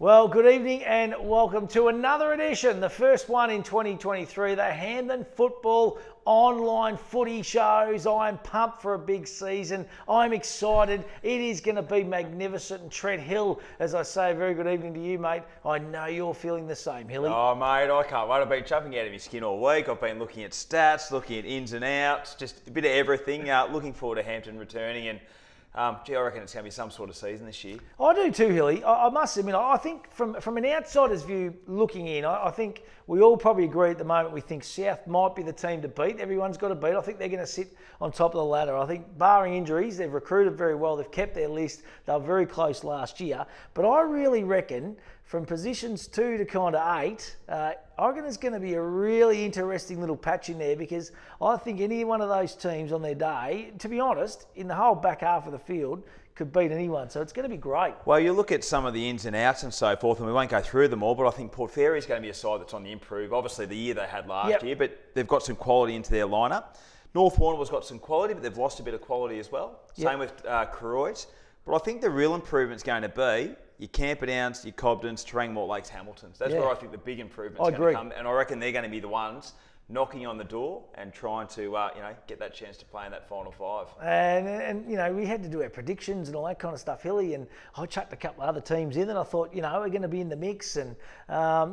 Well, good evening and welcome to another edition, the first one in 2023, the Hampden Football Online Footy Shows. I'm pumped for a big season. I'm excited. It is going to be magnificent. And Trent Hill, as I say, very good evening to you, mate. I know you're feeling the same, Hilly. Oh, mate, I can't wait. I've been jumping out of my skin all week. I've been looking at stats, looking at ins and outs, just a bit of everything. Looking forward to Hampden returning and I reckon it's going to be some sort of season this year. I do too, Hilly. I must admit, I think from an outsider's view looking in, I think we all probably agree at the moment we think South might be the team to beat. Everyone's got to beat. I think they're going to sit on top of the ladder. I think barring injuries, they've recruited very well. They've kept their list. They were very close last year. But I really reckon from positions 2 to kind of 8, I reckon there's going to be a really interesting little patch in there because I think any one of those teams on their day, to be honest, in the whole back half of the field, could beat anyone. So it's going to be great. Well, you look at some of the ins and outs and so forth, and we won't go through them all, but I think Port Fairy is going to be a side that's on the improve. Obviously, the year they had last year, but they've got some quality into their lineup. North Warrnambool's got some quality, but they've lost a bit of quality as well. Same with Koroit. But I think the real improvement's going to be your Camperdowns, your Cobdens, Terang Mortlakes, Hamiltons. That's where I think the big improvement's going to come. And I reckon they're going to be the ones knocking on the door and trying to, get that chance to play in that final 5. And we had to do our predictions and all that kind of stuff, Hilly, and I chucked a couple of other teams in and I thought, we're going to be in the mix. And, I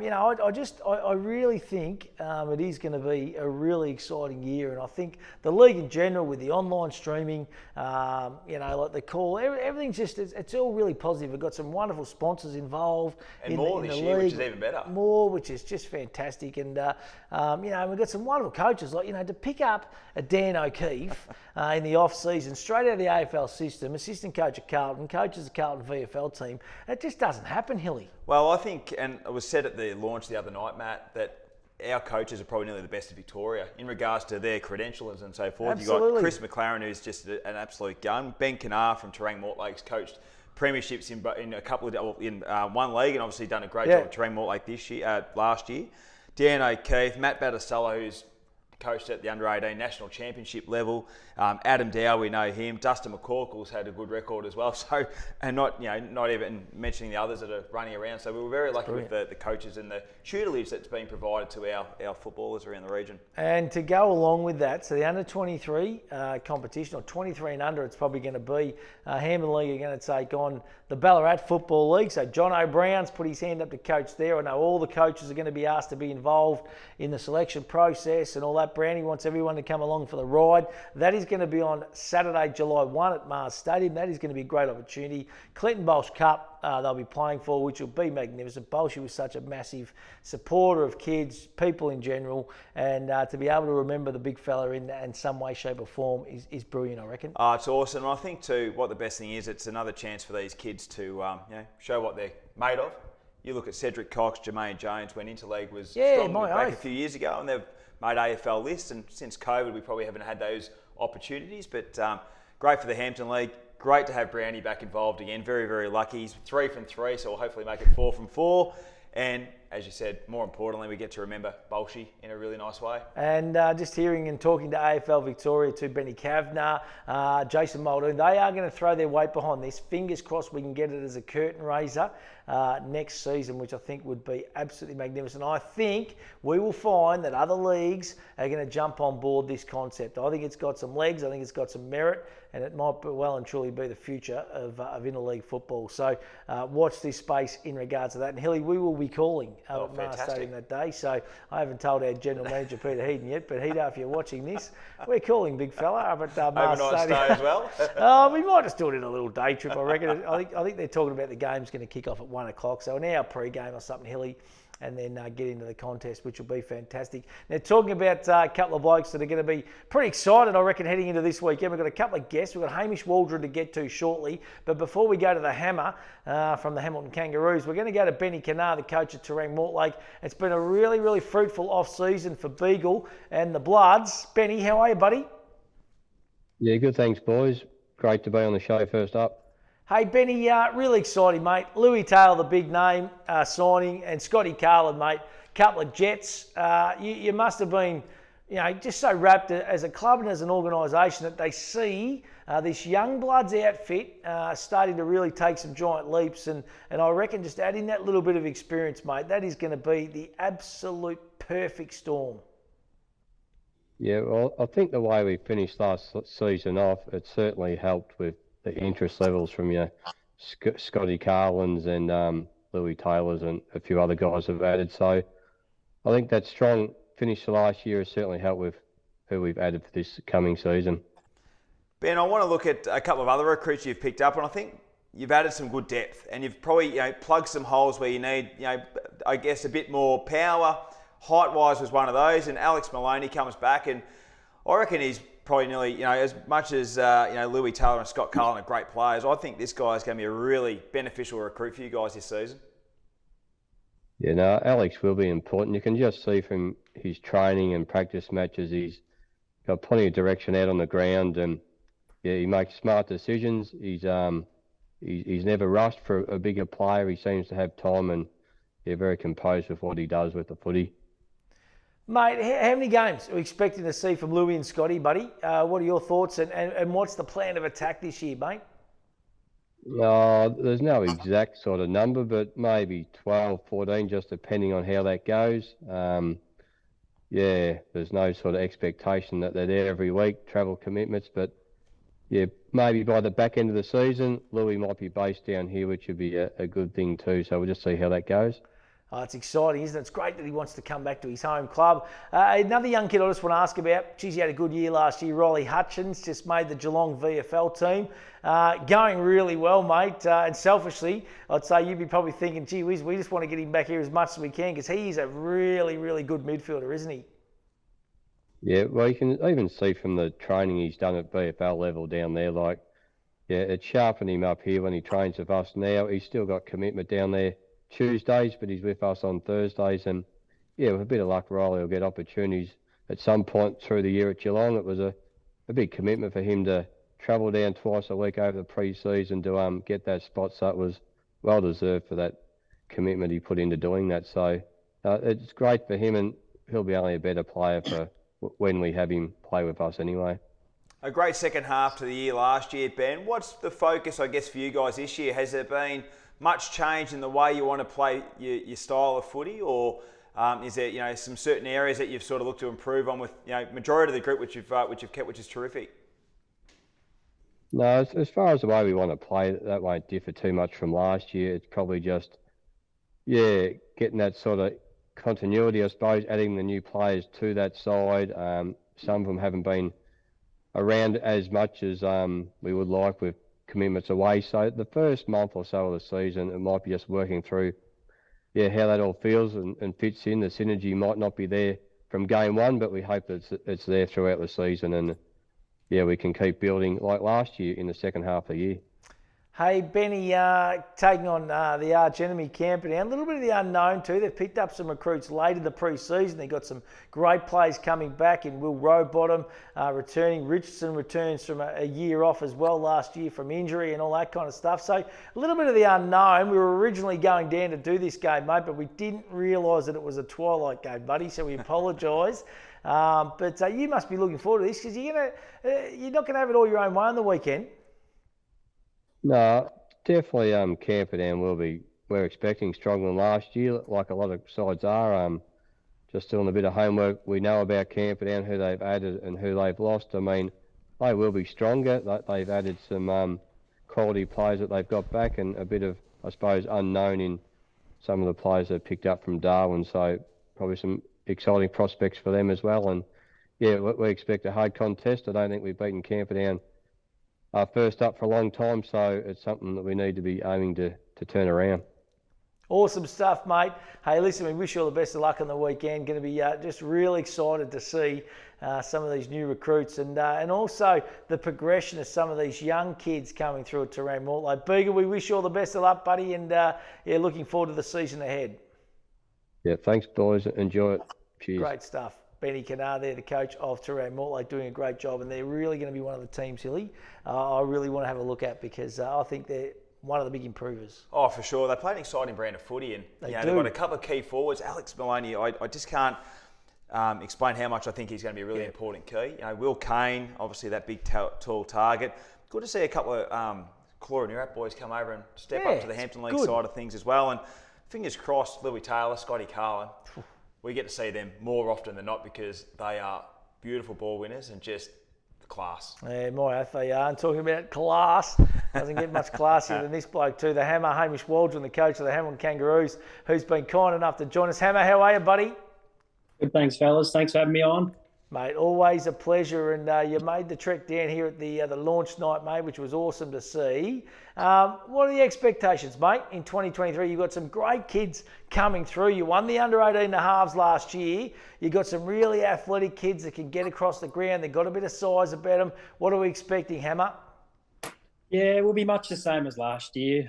really think it is going to be a really exciting year. And I think the league in general with the online streaming, like the call, everything's just, it's all really positive. We've got some wonderful sponsors involved. And more this year, which is even better. More, which is just fantastic. And, we've got some wonderful coaches, to pick up a Dan O'Keefe in the off-season, straight out of the AFL system, assistant coach at Carlton, coaches the Carlton VFL team. It just doesn't happen, Hilly. Well, I think, and it was said at the launch the other night, Matt, that our coaches are probably nearly the best of Victoria in regards to their credentials and so forth. Absolutely. You've got Chris McLaren, who's just an absolute gun. Ben Canar from Terang Mortlakes coached premierships in a couple of in one league and obviously done a great job at Terang Mortlake last year. Dan O'Keefe, Matt Battistello, who's coached at the under-18 national championship level. Adam Dow, we know him. Dustin McCorkle's had a good record as well. So, and not even mentioning the others that are running around. So we were very lucky with the coaches and the tutelage that's been provided to our footballers around the region. And to go along with that, so the under-23 competition, or 23 and under, it's probably going to be Hampden League are going to take on the Ballarat Football League. So John O'Brown's put his hand up to coach there. I know all the coaches are going to be asked to be involved in the selection process and all that. Brownie wants everyone to come along for the ride. That is going to be on Saturday, July 1 at Mars Stadium. That is going to be a great opportunity. Clinton Bolsh Cup they'll be playing for, which will be magnificent. Bolshy was such a massive supporter of kids, people in general, and to be able to remember the big fella in some way, shape or form is brilliant, I reckon. It's awesome. And I think too, what the best thing is, it's another chance for these kids to show what they're made of. You look at Cedric Cox, Jermaine Jones, when Interleague was strong back a few years ago, and they've made AFL lists, and since COVID we probably haven't had those opportunities, but great for the Hampden League. Great to have Brownie back involved again. Very, very lucky. He's 3 from 3, so we'll hopefully make it 4 from 4. And as you said, more importantly, we get to remember Bolshy in a really nice way. And just hearing and talking to AFL Victoria, to Benny Kavanagh, Jason Muldoon, they are going to throw their weight behind this. Fingers crossed we can get it as a curtain raiser next season, which I think would be absolutely magnificent. I think we will find that other leagues are going to jump on board this concept. I think it's got some legs, I think it's got some merit, and it might well and truly be the future of interleague football. So watch this space in regards to that. And Hilly, we will be calling at Mars Stadium that day. So I haven't told our general manager Peter Heaton yet, but Heaton, if you're watching this, we're calling big fella up at Mars Stadium. Stay as well. We might just do it in a little day trip, I reckon. I think they're talking about the game's going to kick off at 1 o'clock, so an hour pre-game or something, Hilly, and then get into the contest, which will be fantastic. Now, talking about a couple of blokes that are going to be pretty excited, I reckon, heading into this weekend. We've got a couple of guests. We've got Hamish Waldron to get to shortly. But before we go to the Hammer from the Hamilton Kangaroos, we're going to go to Benny Canar, the coach at Terang Mortlake. It's been a really, really fruitful off-season for Beagle and the Bloods. Benny, how are you, buddy? Yeah, good, thanks, boys. Great to be on the show first up. Hey, Benny, really exciting, mate. Louis Taylor, the big name, signing, and Scotty Carlin, mate. Couple of Jets. You must have been just so wrapped as a club and as an organisation that they see this young bloods outfit starting to really take some giant leaps. And I reckon just adding that little bit of experience, mate, that is going to be the absolute perfect storm. Yeah, well, I think the way we finished last season off, it certainly helped with the interest levels from Scotty Carlins and Louis Taylors and a few other guys have added. So I think that strong finish to last year has certainly helped with who we've added for this coming season. Ben, I want to look at a couple of other recruits you've picked up, and I think you've added some good depth, and you've probably plugged some holes where you need, I guess, a bit more power. Height-wise was one of those, and Alex Maloney comes back, and I reckon he's probably nearly, as much as Louis Taylor and Scott Carlin are great players. I think this guy is going to be a really beneficial recruit for you guys this season. Yeah, no, Alex will be important. You can just see from his training and practice matches, he's got plenty of direction out on the ground, and he makes smart decisions. He's never rushed for a bigger player. He seems to have time and very composed with what he does with the footy. Mate, how many games are we expecting to see from Louis and Scotty, buddy? What are your thoughts and what's the plan of attack this year, mate? There's no exact sort of number, but maybe 12, 14, just depending on how that goes. There's no sort of expectation that they're there every week, travel commitments, but maybe by the back end of the season, Louis might be based down here, which would be a good thing too. So we'll just see how that goes. Oh, it's exciting, isn't it? It's great that he wants to come back to his home club. Another young kid I just want to ask about. Geez, he had a good year last year. Riley Hutchins just made the Geelong VFL team. Going really well, mate. And selfishly, I'd say you'd be probably thinking, gee whiz, we just want to get him back here as much as we can because he is a really, really good midfielder, isn't he? Yeah, well, you can even see from the training he's done at VFL level down there, it sharpened him up here when he trains with us now. He's still got commitment down there Tuesdays, but he's with us on Thursdays. And with a bit of luck, Riley will get opportunities at some point through the year at Geelong. It was a big commitment for him to travel down twice a week over the pre-season to get that spot. So it was well deserved for that commitment he put into doing that. So it's great for him, and he'll be only a better player for when we have him play with us anyway. A great second half to the year last year, Ben. What's the focus, I guess, for you guys this year? Has there been much change in the way you want to play your style of footy, or is there some certain areas that you've sort of looked to improve on with majority of the group which you've kept, which is terrific? No, as far as the way we want to play, that won't differ too much from last year. It's probably just getting that sort of continuity, I suppose, adding the new players to that side. Some of them haven't been around as much as we would like with commitments away. So the first month or so of the season, it might be just working through how that all feels and fits in. The synergy might not be there from game one, but we hope that it's there throughout the season, and we can keep building like last year in the second half of the year. Hey, Benny, taking on the arch enemy Camperdown, a little bit of the unknown too. They've picked up some recruits late in the pre-season. They've got some great players coming back in Will Rowbottom returning. Richardson returns from a year off as well last year from injury and all that kind of stuff. So a little bit of the unknown. We were originally going down to do this game, mate, but we didn't realise that it was a twilight game, buddy, so we apologise. But you must be looking forward to this because you're not going to have it all your own way on the weekend. No, definitely Camperdown we're expecting stronger than last year, like a lot of sides are. Just doing a bit of homework. We know about Camperdown, who they've added and who they've lost. I mean, they will be stronger. They've added some quality players that they've got back, and a bit of, I suppose, unknown in some of the players they've picked up from Darwin. So probably some exciting prospects for them as well. And we expect a hard contest. I don't think we've beaten Camperdown first up for a long time, so it's something that we need to be aiming to turn around. Awesome stuff, mate. Hey, listen, we wish you all the best of luck on the weekend. Going to be just really excited to see some of these new recruits and also the progression of some of these young kids coming through at Terang Mortlake. Beagle, we wish you all the best of luck, buddy, and looking forward to the season ahead. Yeah, thanks, boys. Enjoy it. Cheers. Great stuff. Benny Kennard there, the coach of Terang Mortlake, doing a great job, and they're really going to be one of the teams, Hilly, I really want to have a look at because I think they're one of the big improvers. Oh, for sure. They play an exciting brand of footy, and they've got a couple of key forwards. Alex Maloney, I just can't explain how much I think he's going to be a really important key. You know, Will Kane, obviously that big, tall target. Good to see a couple of Clora Nurat boys come over and step up to the Hampton League side of things as well. And fingers crossed, Louis Taylor, Scotty Carlin, we get to see them more often than not because they are beautiful ball winners and just class. Yeah, my oath they are. And talking about class, doesn't get much classier than this bloke too. The Hammer, Hamish Waldron, the coach of the Hamilton Kangaroos, who's been kind enough to join us. Hammer, how are you, buddy? Good, thanks, fellas. Thanks for having me on. Mate, always a pleasure, and you made the trek down here at the launch night, mate, which was awesome to see. What are the expectations, mate, in 2023? You've got some great kids coming through. You won the under-18 halves last year. You've got some really athletic kids that can get across the ground. They've got a bit of size about them. What are we expecting, Hammer? Yeah, it will be much the same as last year.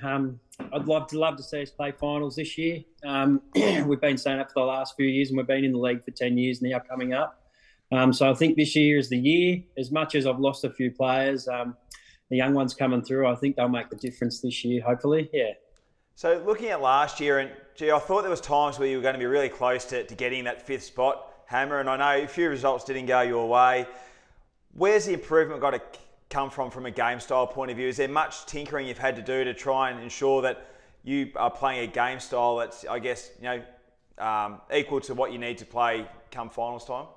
I'd love to see us play finals this year. We've been saying that for the last few years, and we've been in the league for 10 years now coming up. So I think this year is the year. As much as I've lost a few players, the young ones coming through, I think they'll make the difference this year, hopefully. Yeah. So looking at last year, and I thought there was times where you were going to be really close to getting that 5th spot, Hammer, and I know a few results didn't go your way. Where's the improvement got to come from a game style point of view? Is there much tinkering you've had to do to try and ensure that you are playing a game style that's, I guess, equal to what you need to play come finals time?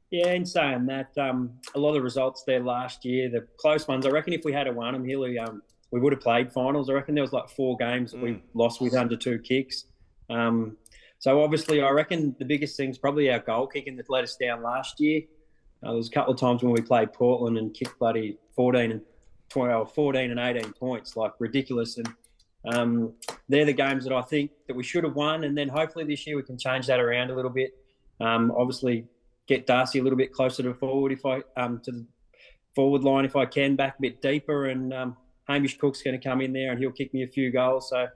Yeah, in saying that, a lot of the results there last year, the close ones, I reckon if we had won them, Hilly, we would have played finals. I reckon there was like 4 games that we lost with under 2 kicks. So obviously, I reckon the biggest thing's probably our goal kicking that let us down last year. There was a couple of times when we played Portland and kicked bloody 14 and 18 points, like ridiculous. And they're the games that I think that we should have won. And then hopefully this year we can change that around a little bit. Obviously, get Darcy a little bit closer to forward to the forward line if I can, back a bit deeper. And Hamish Cook's going to come in there and he'll kick me a few goals. So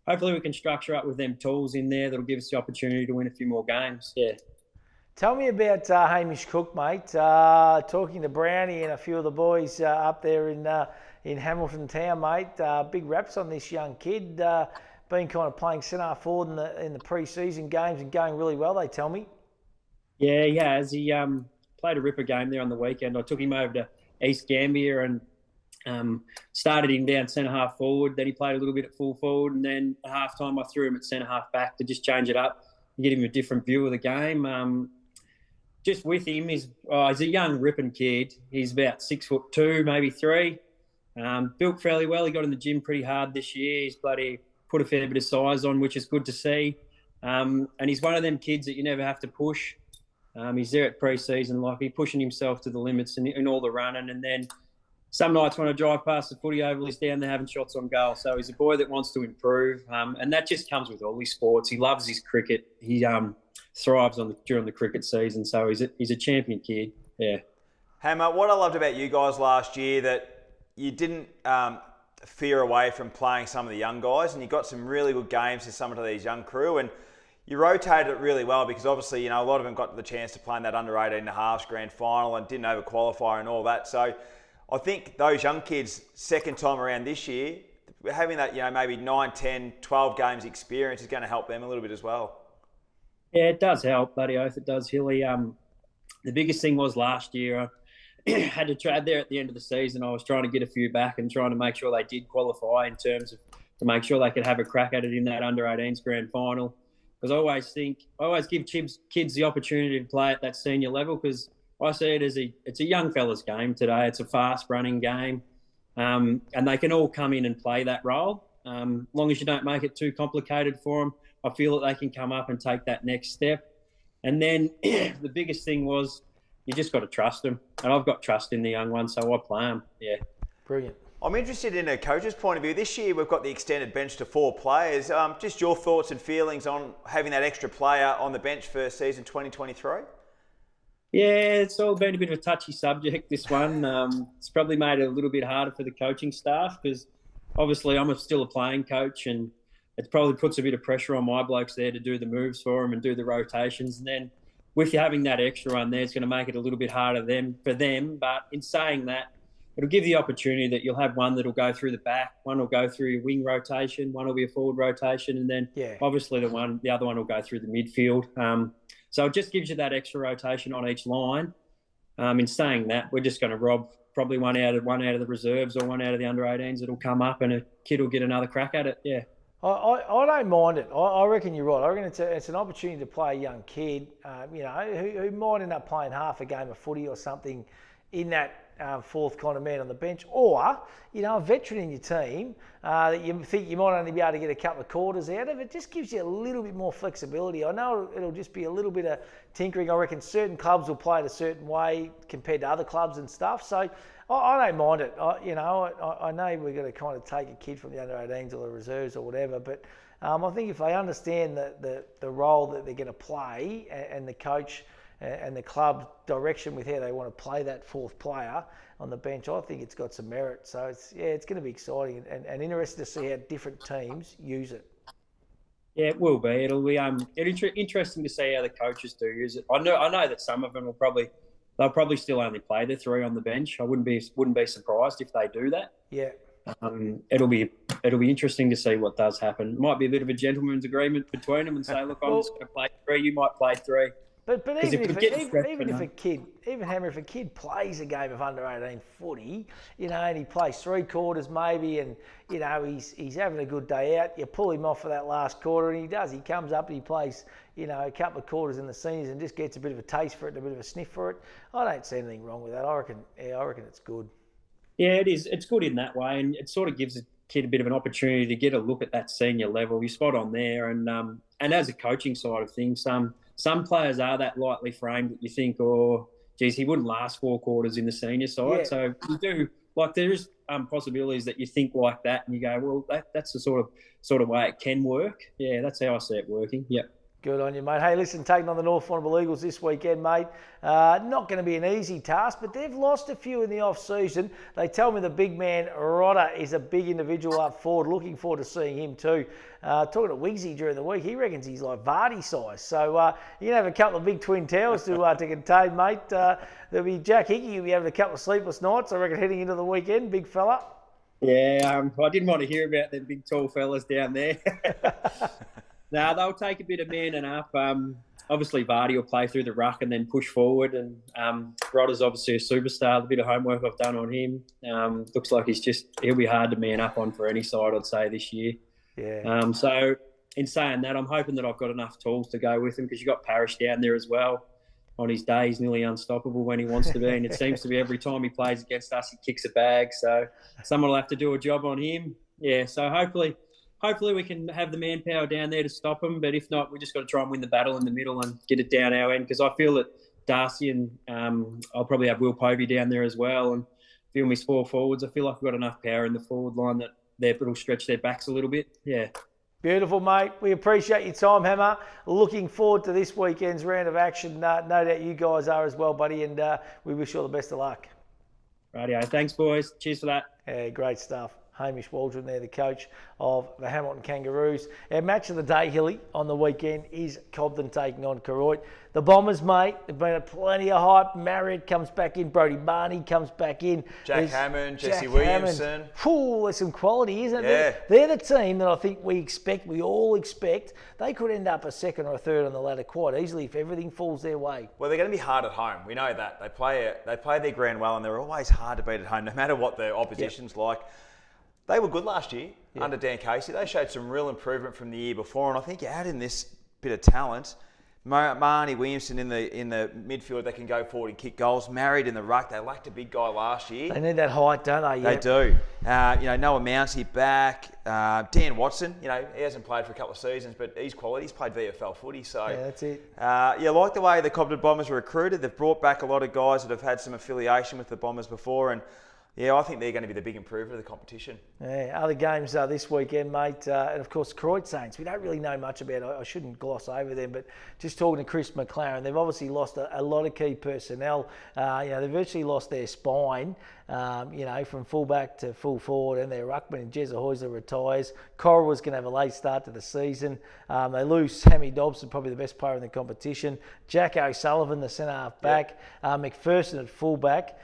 hopefully we can structure up with them tools in there that'll give us the opportunity to win a few more games. Yeah. Tell me about Hamish Cook, mate. Talking to Brownie and a few of the boys up there in Hamilton Town, mate. Big raps on this young kid. Been kind of playing centre forward in the pre-season games and going really well, they tell me. Yeah, he has. He played a ripper game there on the weekend. I took him over to East Gambia and started him down centre-half forward. Then he played a little bit at full forward. And then at half-time, I threw him at centre-half back to just change it up and get him a different view of the game. Just with him, he's a young ripping kid. He's about 6'2", maybe 3. Built fairly well. He got in the gym pretty hard this year. He's bloody put a fair bit of size on, which is good to see. And he's one of them kids that you never have to push. He's there at pre-season, like he's pushing himself to the limits in all the running. And then some nights when I drive past the footy oval, he's down there having shots on goal. So he's a boy that wants to improve. And that just comes with all his sports. He loves his cricket. He thrives during the cricket season. So he's a champion kid. Yeah. Hammer, what I loved about you guys last year that you didn't fear away from playing some of the young guys, and you got some really good games to some of these young crew, and you rotated it really well because obviously, a lot of them got the chance to play in that under-18 halves grand final and didn't over-qualify and all that. So I think those young kids, second time around this year, having that, maybe 9, 10, 12 games experience is going to help them a little bit as well. Yeah, it does help, bloody oath. It does, Hilly. The biggest thing was last year, I had to trade there at the end of the season. I was trying to get a few back and trying to make sure they did qualify in terms of to make sure they could have a crack at it in that under-18s grand final. Because I always give kids the opportunity to play at that senior level because I see it as it's a young fella's game today. It's a fast-running game, and they can all come in and play that role. As long as you don't make it too complicated for them, I feel that they can come up and take that next step. And then the biggest thing was you just got to trust them. And I've got trust in the young ones, so I play them. Yeah. Brilliant. I'm interested in a coach's point of view. This year we've got the extended bench to 4 players. Just your thoughts and feelings on having that extra player on the bench for season 2023? Yeah, it's all been a bit of a touchy subject, this one. It's probably made it a little bit harder for the coaching staff because obviously I'm still a playing coach and it probably puts a bit of pressure on my blokes there to do the moves for them and do the rotations. And then with you having that extra one there, it's going to make it a little bit harder for them. But in saying that, it'll give the opportunity that you'll have one that'll go through the back, one will go through your wing rotation, one will be a forward rotation, and then obviously the other one will go through the midfield. So it just gives you that extra rotation on each line. In saying that, we're just going to rob probably one out of the reserves or one out of the under-18s that'll come up, and a kid will get another crack at it. Yeah. I don't mind it. I reckon you're right. I reckon it's an opportunity to play a young kid, who might end up playing half a game of footy or something in that fourth kind of man on the bench, or a veteran in your team that you think you might only be able to get a couple of quarters out of. It just gives you a little bit more flexibility. I know it'll just be a little bit of tinkering. I reckon certain clubs will play it a certain way compared to other clubs and stuff. So I don't mind it. I know we're going to kind of take a kid from the under-18s or the reserves or whatever, but I think if they understand the role that they're going to play and the coach and the club direction with how they want to play that fourth player on the bench, I think it's got some merit. So it's going to be exciting and interesting to see how different teams use it. Yeah, it will be. It'll be interesting to see how the coaches do use it. I know that some of them they'll probably still only play the three on the bench. I wouldn't be surprised if they do that. Yeah. It'll be interesting to see what does happen. It might be a bit of a gentleman's agreement between them and say, look, I'm just going to play three. You might play three. But even if a kid plays a game of under-18 footy, and he plays three quarters maybe, and he's having a good day out, you pull him off for that last quarter, and he comes up and he plays, a couple of quarters in the seniors and just gets a bit of a taste for it and a bit of a sniff for it. I don't see anything wrong with that. I reckon it's good. Yeah, it is. It's good in that way, and it sort of gives a kid a bit of an opportunity to get a look at that senior level. You're spot on there, and as a coaching side of things, some players are that lightly framed that you think, geez, he wouldn't last four quarters in the senior side. Yeah. So you do, there is possibilities that you think like that, and you go, well, that's the sort of way it can work. Yeah, that's how I see it working. Yep. Good on you, mate. Hey, listen, taking on the North Warrnambool Eagles this weekend, mate. Not going to be an easy task, but they've lost a few in the off-season. They tell me the big man, Rodder, is a big individual up forward. Looking forward to seeing him too. Talking to Wigsy during the week, he reckons he's like Vardy size. So you can have a couple of big twin towers to contain, mate. There'll be Jack Hickey. You'll be having a couple of sleepless nights, I reckon, heading into the weekend. Big fella. Yeah, I didn't want to hear about them big tall fellas down there. No, they'll take a bit of manning up. Obviously, Vardy will play through the ruck and then push forward. And Rodder's obviously a superstar. The bit of homework I've done on him looks like he'll be hard to man up on for any side, I'd say, this year. Yeah. So in saying that, I'm hoping that I've got enough tools to go with him, because you've got Parrish down there as well. On his day, he's nearly unstoppable when he wants to be. And it seems to be every time he plays against us, he kicks a bag. So someone will have to do a job on him. Yeah, so hopefully we can have the manpower down there to stop them. But if not, we just got to try and win the battle in the middle and get it down our end. Because I feel that Darcy and I'll probably have Will Povey down there as well. And feel me four forwards. I feel like we've got enough power in the forward line that it'll stretch their backs a little bit. Yeah. Beautiful, mate. We appreciate your time, Hammer. Looking forward to this weekend's round of action. No doubt you guys are as well, buddy. And we wish you all the best of luck. Rightio. Thanks, boys. Cheers for that. Yeah, great stuff. Hamish Waldron there, the coach of the Hamilton Kangaroos. Our match of the day, Hilly, on the weekend is Cobden taking on Koroit. The Bombers, mate, have been plenty of hype. Marriott comes back in. Brody Barney comes back in. Jack Hammond, Jesse Williamson. There's some quality, isn't it? Yeah. They're the team that I think we all expect. They could end up a second or a third on the ladder quite easily if everything falls their way. Well, they're going to be hard at home. We know that. They play their ground well, and they're always hard to beat at home, no matter what the opposition's like. They were good last year under Dan Casey. They showed some real improvement from the year before, and I think you add in this bit of talent. Marnie Williamson in the midfield that can go forward and kick goals. Married in the ruck. They lacked a big guy last year. They need that height, don't they? They do. Noah Mounsey back. Dan Watson, he hasn't played for a couple of seasons, but he's quality. He's played VFL footy. So yeah, that's it. Like the way the Cobden Bombers were recruited. They've brought back a lot of guys that have had some affiliation with the Bombers before, and yeah, I think they're going to be the big improver of the competition. Yeah, other games this weekend, mate. And of course, Koroit Saints. We don't really know much about. I shouldn't gloss over them, but just talking to Chris McLaren, they've obviously lost a lot of key personnel. They've virtually lost their spine. from fullback to full forward, and their ruckman and Jezza Hoysler retires. Corowa's going to have a late start to the season. They lose Sammy Dobson, probably the best player in the competition. Jack O'Sullivan, the centre half back. McPherson at fullback.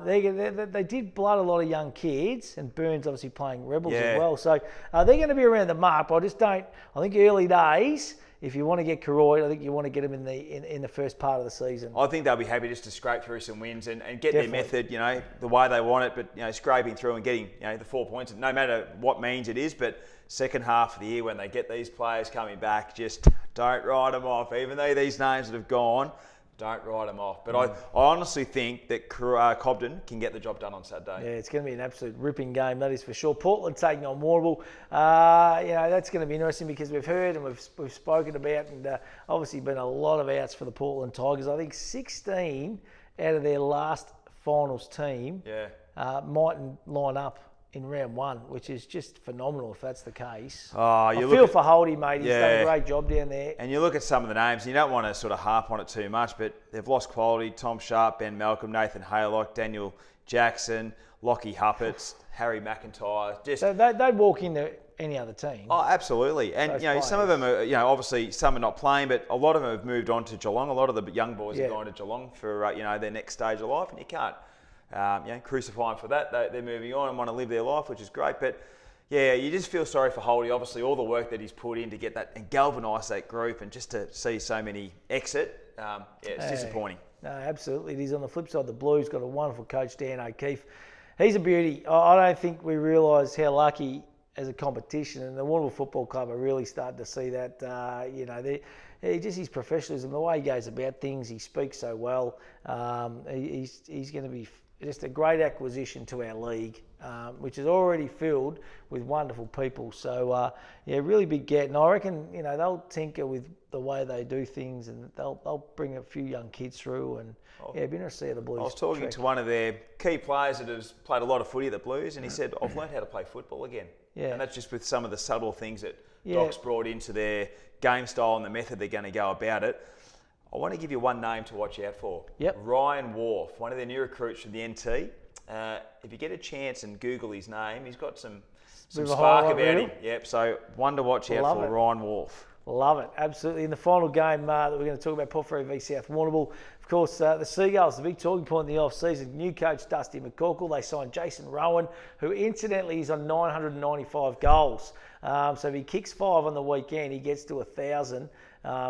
They did blood a lot of young kids, and Burns obviously playing Rebels as well. So they're going to be around the mark. But I think early days, if you want to get Koroyd, I think you want to get them in the first part of the season. I think they'll be happy just to scrape through some wins and get Definitely. their method, the way they want it, but scraping through and getting the 4 points, no matter what means it is. But second half of the year, when they get these players coming back, just don't write them off. Even though these names that have gone, don't write them off. But I honestly think that Cobden can get the job done on Saturday. Yeah, it's going to be an absolute ripping game, that is for sure. Portland taking on Warrnambool. That's going to be interesting because we've heard and we've spoken about, and obviously been a lot of outs for the Portland Tigers. I think 16 out of their last finals team mightn't line up in round one, which is just phenomenal if that's the case. I feel for Holdy, mate. He's done a great job down there. And you look at some of the names, you don't want to sort of harp on it too much, but they've lost quality. Tom Sharp, Ben Malcolm, Nathan Haylock, Daniel Jackson, Lockie Huppets, Harry McIntyre. So they'd walk into any other team. Oh, absolutely. And some of them are, obviously some are not playing, but a lot of them have moved on to Geelong. A lot of the young boys have gone to Geelong for their next stage of life, and you can't crucify them for that. They're moving on and want to live their life, which is great. But you just feel sorry for Holdy. Obviously, all the work that he's put in to get that and galvanise that group, and just to see so many exit, it's disappointing. No, absolutely. It is. On the flip side, the Blues got a wonderful coach, Dan O'Keefe. He's a beauty. I don't think we realise how lucky as a competition, and the Warrnambool Football Club are really starting to see that. Just his professionalism, the way he goes about things, he speaks so well. He's going to be just a great acquisition to our league, which is already filled with wonderful people. So, really big get. And I reckon, they'll tinker with the way they do things, and they'll bring a few young kids through. And it'd be interesting to see how the Blues. I was talking to one of their key players that has played a lot of footy at the Blues, and he said, "I've learned how to play football again." Yeah. And that's just with some of the subtle things that Doc's brought into their game style and the method they're going to go about it. I want to give you one name to watch out for. Yep. Ryan Wharf, one of their new recruits from the NT. If you get a chance and Google his name, he's got some spark about him. Yep, so one to watch out for, Ryan Wharf. Love it, absolutely. In the final game that we're going to talk about, Porphyry v South Warrnambool. Of course, the Seagulls, the big talking point in the off-season. New coach Dusty McCorkle. They signed Jason Rowan, who incidentally is on 995 goals. So if he kicks 5 on the weekend, he gets to 1,000,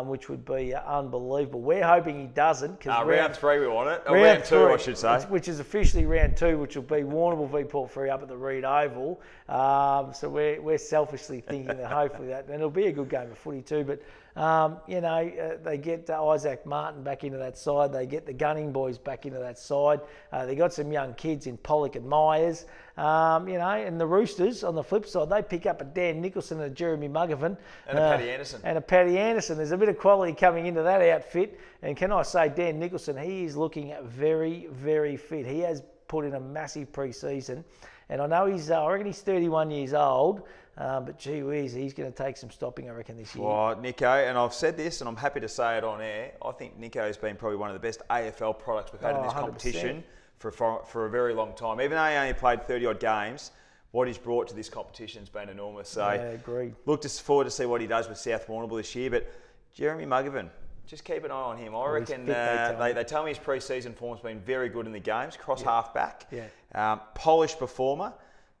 which would be unbelievable. We're hoping he doesn't. Round 3 we want it. Round 2, I should say. Which is officially round 2, which will be Warrnambool v Porphyry up at the Reed Oval. So we're selfishly thinking that hopefully and it'll be a good game of footy too. But they get Isaac Martin back into that side. They get the Gunning boys back into that side. They got some young kids in Pollock and Myers. And the Roosters, on the flip side, they pick up a Dan Nicholson and a Jeremy Muggervan. And a Paddy Anderson. And a Paddy Anderson. There's a bit of quality coming into that outfit. And can I say, Dan Nicholson, he is looking very, very fit. He has put in a massive pre-season. And I know I reckon he's 31 years old. But gee whiz, he's going to take some stopping, I reckon, this year. Well, Nico, and I've said this, and I'm happy to say it on air, I think Nico's been probably one of the best AFL products we've had in this 100%. competition for a very long time. Even though he only played 30-odd games, what he's brought to this competition has been enormous. So, agreed. Look forward to see what he does with South Warrnambool this year. But Jeremy Muggervan, just keep an eye on him. I reckon they tell me his pre-season form's been very good in the games. Cross half back, polished performer.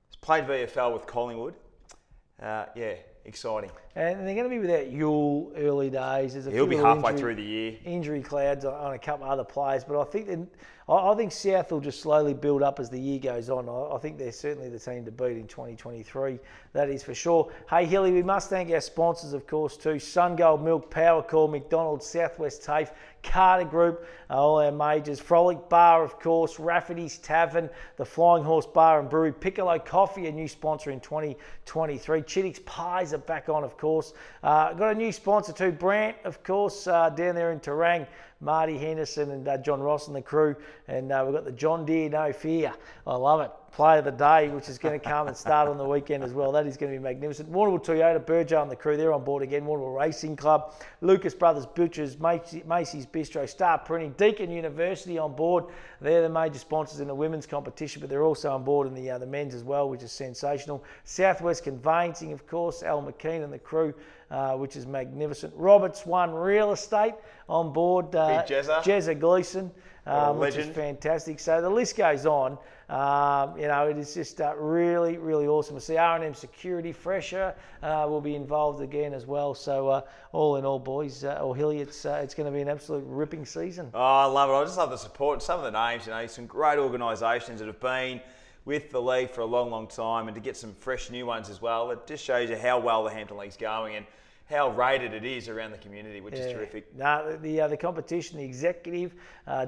He's played VFL with Collingwood. Exciting. And they're going to be without Yule early days. He'll be halfway through the year. Injury clouds on a couple of other players, but I think South will just slowly build up as the year goes on. I think they're certainly the team to beat in 2023. That is for sure. Hey, Hilly, we must thank our sponsors, of course, too. SunGold Milk, Power Call, McDonald's, Southwest TAFE, Carter Group, all our majors. Frolic Bar, of course, Rafferty's Tavern, the Flying Horse Bar and Brewery, Piccolo Coffee, a new sponsor in 2023. Chittick's Pies are back on, of course. Got a new sponsor too, Brant, of course, down there in Terang. Marty Henderson and John Ross and the crew. And we've got the John Deere No Fear. I love it. play of the day, which is going to come and start on the weekend as well. That is going to be magnificent. Warrnambool Toyota, Burjo and the crew, they're on board again. Warrnambool Racing Club, Lucas Brothers Butchers, Macy's Bistro, Star Printing, Deakin University on board. They're the major sponsors in the women's competition, but they're also on board in the men's as well, which is sensational. Southwest Conveyancing, of course, Al McKean and the crew, which is magnificent. Roberts One Real Estate on board. Big Jezza. Jezza Gleeson, which is legend. fantastic. So the list goes on. It is just really, really awesome to see. R&M Security, Fresher will be involved again as well. So all in all, boys, or Hilly, it's going to be an absolute ripping season. Oh, I love it. I just love the support. Some of the names, some great organisations that have been with the league for a long, long time, and to get some fresh new ones as well. It just shows you how well the Hampton League's going and how rated it is around the community, which is terrific. No, the competition, the executive,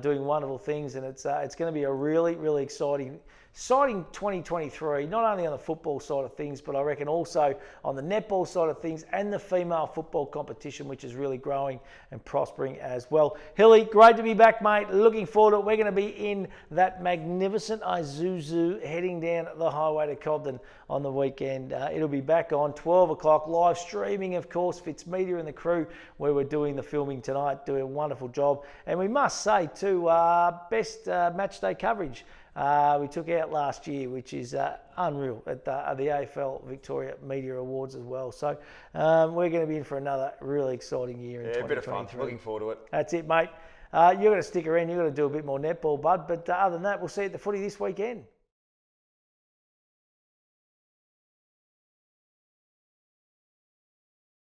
doing wonderful things, and it's going to be a really, really exciting 2023, not only on the football side of things, but I reckon also on the netball side of things and the female football competition, which is really growing and prospering as well. Hilly, great to be back, mate. Looking forward to it. We're going to be in that magnificent Isuzu heading down the highway to Cobden on the weekend. It'll be back on 12 o'clock, live streaming, of course, Fitz Media and the crew, where we're doing the filming tonight, doing a wonderful job. And we must say, too, best match day coverage we took out last year, which is unreal at the AFL Victoria Media Awards as well. So we're going to be in for another really exciting year in 2023. A bit of fun. Looking forward to it. That's it, mate. You're going to stick around. You're going to do a bit more netball, bud. But other than that, we'll see you at the footy this weekend.